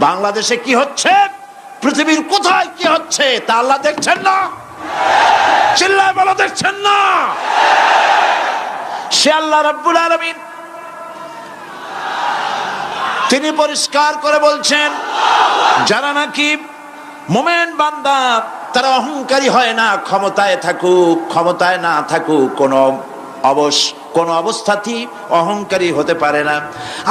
বাংলাদেশে কি হচ্ছে, পৃথিবীর কোথায় কি হচ্ছে তা আল্লাহ দেখছেন না? চিল্লায় বলো, দেখছেন না? সে আল্লাহ রাব্বুল আলামিন তিনি পরিষ্কার করে বলছেন, যারা নাকি মুমিন বান্দা তারা অহংকারী হয় না, ক্ষমতায় থাকুক ক্ষমতায় না থাকুক কোন অবস্থাতেই অহংকারী হতে পারে না।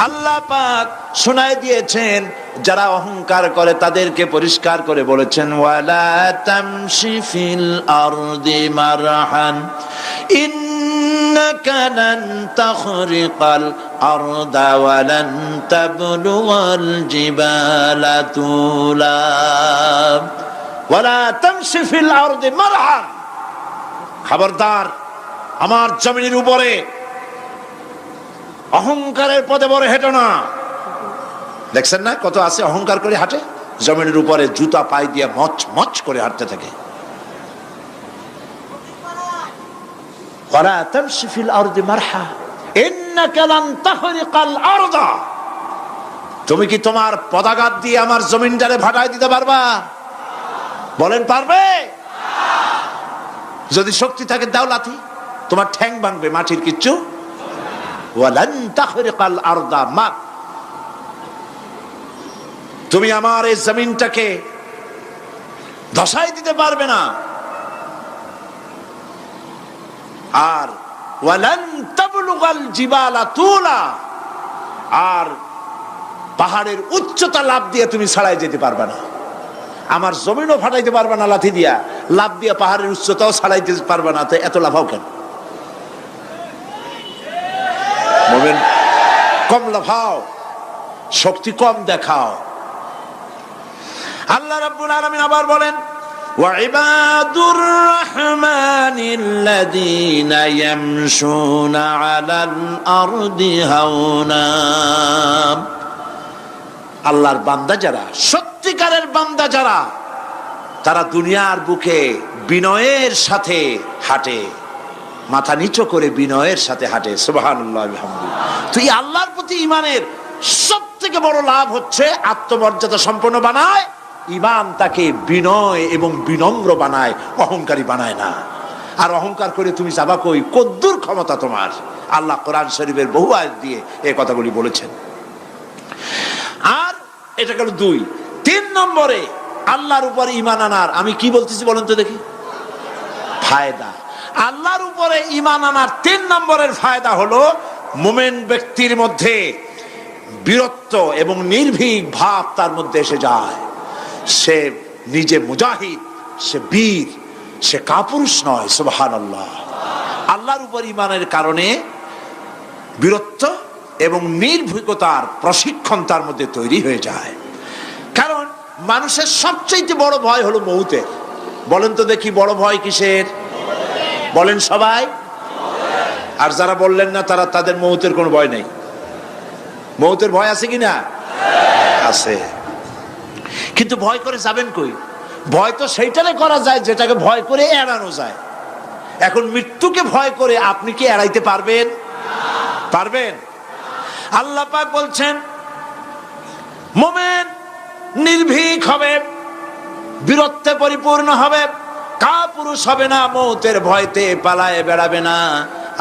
আল্লাহ পাক শোনায় দিয়েছেন, যারা অহংকার করে তাদেরকে পরিষ্কার করে বলেছেন, ওয়ালা তামশি ফিল আরদি মারহান ইন্নাকা লান তাখরিকাল আরদা ওয়া লান তাবলুগাল জিবালা তুলা ওয়ালা তামশি ফিল আরদি মারহান। খবরদার, আমার জমিনের উপরে অহংকারের পদে বড় হেঁটো না। দেখছেন না কত আছে অহংকার করে হাঁটে, জমিনের উপরে জুতা পায়ে দিয়ে মচ মচ করে হাঁটতে থাকে। ওয়ালা তামশি ফিল আরদি মারহা ইন্নাকা লান তাখরিকাল আরদা। তুমি কি তোমার পদাঘাত দিয়ে আমার জমিনটারে ভাটায় দিতে পারবা? বলেন, পারবে? যদি শক্তি থাকে দাও লাথি, তোমার ঠ্যাং ভাঙবে, মাটির কিচ্ছু। ওয়ালান তাখরিকাল আরদা মা, তুমি আমার এই জমিনটাকে ধসাই দিতে পারবে না। আর ওয়ালান তাবলুগাল জিবালা তুলা, আর পাহাড়ের উচ্চতা লাফ দিয়ে তুমি ছাড়াই যেতে পারবে না। আমার জমিনও ফাটাইতে পারবে না লাথি দিয়া, লাফ দিয়া পাহাড়ের উচ্চতাও ছাড়াইতে পারবে না। তো এত লাফাও কেন? মুমিন কম লাফাও, শক্তি কম দেখাও। আল্লাহ রাব্বুল আলামিন আবার বলেন, ওয়া ইবাদুর রাহমানিল্লাযীনা ইয়ামশুনা আলাল আরদি হাওনা। আল্লাহর বান্দা যারা, সত্যিকারের বান্দা যারা, তারা দুনিয়ার বুকে বিনয়ের সাথে হাঁটে, মাথা নিচু করে বিনয়ের সাথে হাঁটে। সুবহানাল্লাহ বিহামদিহি। তুই আল্লাহর প্রতি ঈমানের সবথেকে বড় লাভ হচ্ছে আত্মমর্যাদা সম্পন্ন বানায়। ঈমান তাকে বিনয় এবং বিনম্র বানায়, অহংকারী বানায় না। আর অহংকার করে তুমি যাবা কই? কদ্দুর ক্ষমতা তোমার? আল্লাহ কোরআন শরীফের বহু আয়াত দিয়ে এই কথাগুলি বলেছেন। আর এটা গেল 2। 3 নম্বরে আল্লাহর উপর ঈমান আনার, আমি কি বলতেছি বলেন তো দেখি, ফায়দা। আল্লাহর উপরে ঈমান আনার 3 নম্বরের ফায়দা হলো, মুমিন ব্যক্তির মধ্যে বীরত্ব এবং নির্ভীক ভাব তার মধ্যে এসে যায়। সে নিজে মুজাহিদ, সে বীর, সে কাপুরুষ নয়। সুবহানাল্লাহ। আল্লাহর উপর ঈমানের কারণে বীরত্ব এবং নির্ভীকতার প্রশিক্ষণ তার মধ্যে তৈরি হয়ে যায়। কারণ মানুষের সবচেয়ে বড় ভয় হলো মৌতের। বলেন তো দেখি, বড় ভয় কিসের? বলেন সবাই। আর যারা বললেন না তারা, তাদের মৌতের কোনো ভয় নেই। মৌতের ভয় আছে কিনা? আছে। কিন্তু ভয় করে যাবেন কই? ভয় তো সেইটারে করা যায় যেটাকে ভয় করে এড়ানো যায়। এখন মৃত্যুকে ভয় করে আপনি কি এড়াইতে পারবেন? পারবেন? আল্লাহ পাক বলছেন, মুমিন নির্ভীক হবে, বীরত্বে পরিপূর্ণ হবে, কাপুরুষ হবে না, মৌতের ভয়তে পালায়ে বেড়াবে না।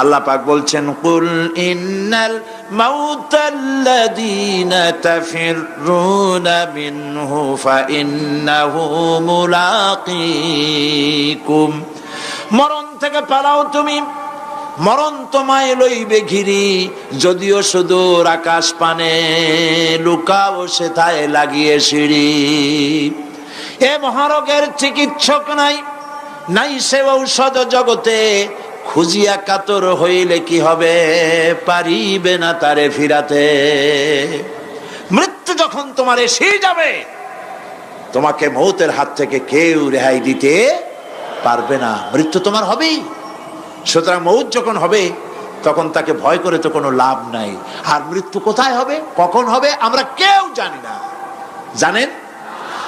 আল্লাহ পাক বলছেন, কুল ইন্নাল মাউতাল্লাযীনা তাফিরুনা মিনহু ফাইন্নাহু মুলাকীকুম। মরণ থেকে পালাও তুমি, মরণ তোমায় লইবে ঘিরি, যদিও সুদূর আকাশ পানে, লুকাও সেথায় লাগিয়ে সিঁড়ি। এ মহারোগের চিকিৎসক নাই, নাই সে ঔষধ জগতে, খুঁজিয়া কাতর হইলে কি হবে, পারিবে না তারে ফিরাতে। মৃত্যু যখন তোমার এসে যাবে, তোমাকে মৌতের হাত থেকে কেউ রেহাই দিতে পারবে না। মৃত্যু তোমার হবেই। সুতরাং মৌত যখন হবে, তখন তাকে ভয় করে তো কোনো লাভ নাই। আর মৃত্যু কোথায় হবে, কখন হবে, আমরা কেউ জানি না। জানেন?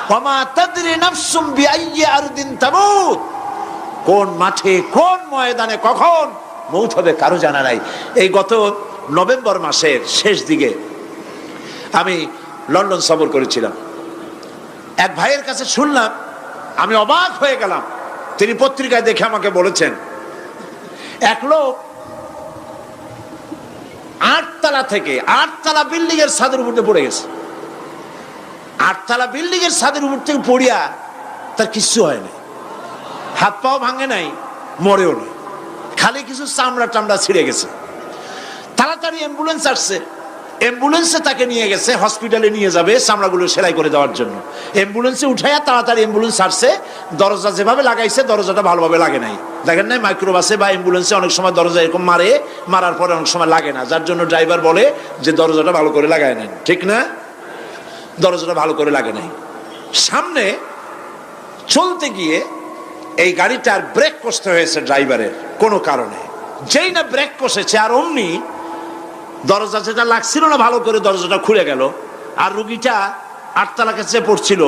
ওয়ামা তাদরি নাফসুম বিআইয়ি আরদিন তামুত। কোন মাঠে, কোন ময়দানে কখন মৌত হবে কারো জানা নাই। এই গত নভেম্বর মাসের শেষ দিকে আমি লন্ডন সফর করেছিলাম। এক ভাইয়ের কাছে শুনলাম, আমি অবাক হয়ে গেলাম। তিনি পত্রিকায় দেখে আমাকে বলেছেন, এক লোক 8 তলা থেকে 8 তলা বিল্ডিং এর ছাদের উপরে পড়ে গেছে। 8 তলা বিল্ডিং এর ছাদের উপর থেকে পড়িয়া তার কিচ্ছু হয় নাই, হাত পাও ভাঙে নাই, মরেও নাই, খালি কিছু চামড়া টামড়া ছিঁড়ে গেছে। তাড়াতাড়ি অ্যাম্বুলেন্স আসছে, অ্যাম্বুলেন্সে তাকে নিয়ে গেছে, হসপিটালে নিয়ে যাবে চামড়াগুলো সেলাই করে দেওয়ার জন্য। অ্যাম্বুলেন্সে উঠাইয়া তাড়াতাড়ি অ্যাম্বুলেন্স আসছে। দরজা যেভাবে লাগাইছে দরজাটা ভালোভাবে লাগে নাই। দেখেন নাই মাইক্রোবাসে বা অ্যাম্বুলেন্সে অনেক সময় দরজা এরকম মারার পরে অনেক সময় লাগে না, যার জন্য ড্রাইভার বলে যে দরজাটা ভালো করে লাগায় নেন, ঠিক না? দরজাটা ভালো করে লাগে নাই। সামনে চলতে গিয়ে এই গাড়িটার ব্রেক কষতে হয়েছে ড্রাইভারের কোনো কারণে। যেই না ব্রেক কষেছে আর অমনি দরজা যেটা লাগছিল না ভালো করে, দরজাটা খুলে গেল। আর রুগীটা 8 তলা কাছে পড়ছিল,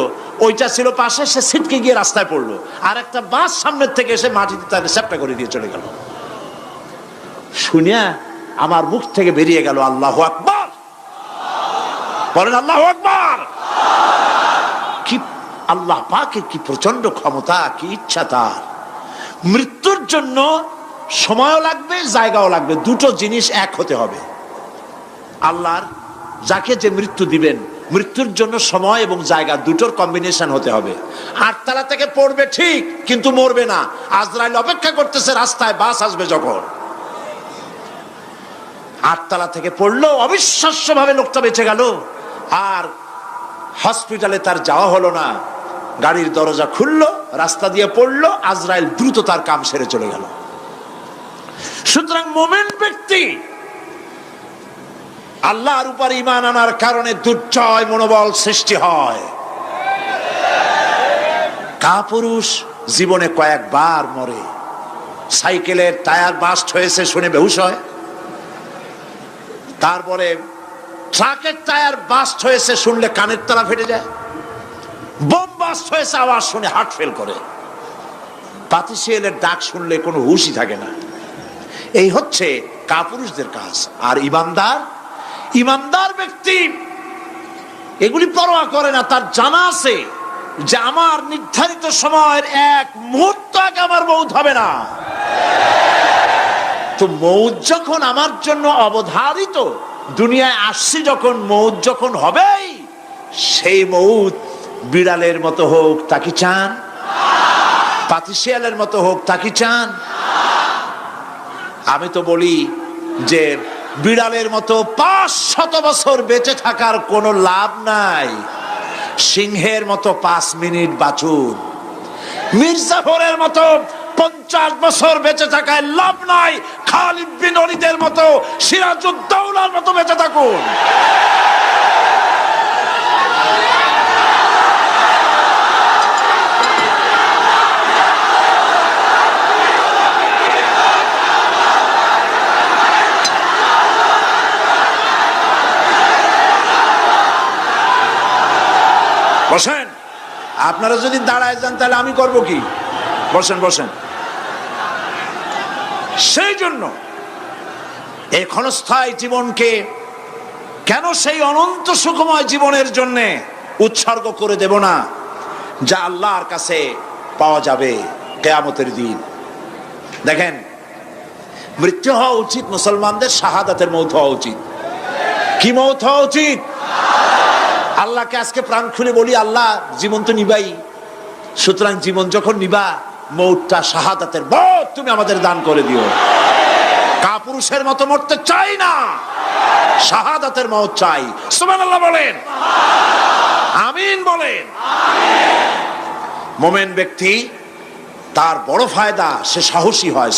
ওইটা ছিল পাশে, সে ছিটকে গিয়ে রাস্তায় পড়লো। আর একটা বাস সামনের থেকে এসে মাটিতে তাকে চ্যাপ্টা করে দিয়ে চলে গেল। শুনিয়া আমার মুখ থেকে বেরিয়ে গেল আল্লাহু আকবার। বলেন আল্লাহু আকবার। কি আল্লাহ পাকের কি প্রচন্ড ক্ষমতা, কি ইচ্ছা তার। মৃত্যুর জন্য সময়ও লাগবে, জায়গাও লাগবে, দুটো জিনিস এক হতে হবে। আল্লাহর যাকে যে মৃত্যু দিবেন, মৃত্যুর জন্য সময় এবং জায়গা দুটোর কম্বিনেশন হতে হবে। 8 তলা থেকে পড়বে ঠিক, কিন্তু মরবে না। আজরাইল অপেক্ষা করতেছে রাস্তায়, বাস আসবে যখন। 8 তলা থেকে পড়লো, অবিশ্বাস্য ভাবে লোকটা বেঁচে গেল। আর হসপিটালে তার যাওয়া হলো না। গাড়ির দরজা খুললো, রাস্তা দিয়ে পড়লো, আজরাইল দ্রুত তার কাম সেরে চলে গেল। সুতরাং মুমিন ব্যক্তি আল্লাহর উপর ঈমান আনার কারণে দুর্জয় মনোবল সৃষ্টি হয়। কাপুরুষ জীবনে কয়েকবার মরে। সাইকেলের টায়ার বাস্ট হয়েছে শুনে বেহুশ হয়, তারপরে ট্রাকের টায়ার বাস্ট হয়েছে শুনলে কানের তলা ফেটে যায়, বোম বাস্ট হয়েছে আওয়াজ শুনে হার্ট ফেল করে, পাতিশিয়ালের ডাক শুনলে কোনো হুশই থাকে না। এই হচ্ছে কাপুরুষদের কাজ। আর ইমানদার ব্যক্তি এগুলি পরোয়া করে না। তার জানা আছে যে আমার নির্ধারিত সময়ের 1 মুহূর্ত আগে আমার মৌত হবে না। তো মৌত যখন আমার জন্য অবধারিত, দুনিয়ায় আসছি যখন, মৌত যখন হবেই, সেই মৌত বিড়ালের মতো হোক তা কি চান? পাতিশিয়ালের মতো হোক তা কি চান? আমি তো বলি যে বিড়ালের মতো 500 বছর বেঁচে থাকার কোনো লাভ নাই। সিংহের মতো 5 মিনিট বাঁচুন। মির্জাফরের মতো 50 বছর বেঁচে থাকায় লাভ নাই। খালিদ বিন ওলীদের মতো, সিরাজউদ্দৌলার মতো বেঁচে থাকুন। বসেন, আপনারা যদি দাঁড়ায় যান তাহলে আমি করব কি? বসেন বসেন। সেই জন্য এই ক্ষণস্থায়ী জীবনকে কেন সেই অনন্ত সুখময় জীবনের জন্য উৎসর্গ করে দেব না, যা আল্লাহর কাছে পাওয়া যাবে কিয়ামতের দিন। দেখেন, মৃত্যু হওয়া উচিত মুসলমানদের, শাহাদাতের মৌত হওয়া উচিত। কি মৌত হওয়া উচিত? আল্লাহকে আজকে প্রাণ খুলে বলি, আল্লাহ জীবন তো নিবাই, সুতরাং জীবন যখন নিবা, মৌতটা শাহাদাতের মৌত তুমি আমাদের দান করে দিও। কাপুরুষের মতো মরতে চাই না, শাহাদাতের মৌত চাই। সুবহানাল্লাহ বলেন, আমিন বলেন। মুমিন ব্যক্তি তার বড় ফায়দা, সে সাহসী হয়।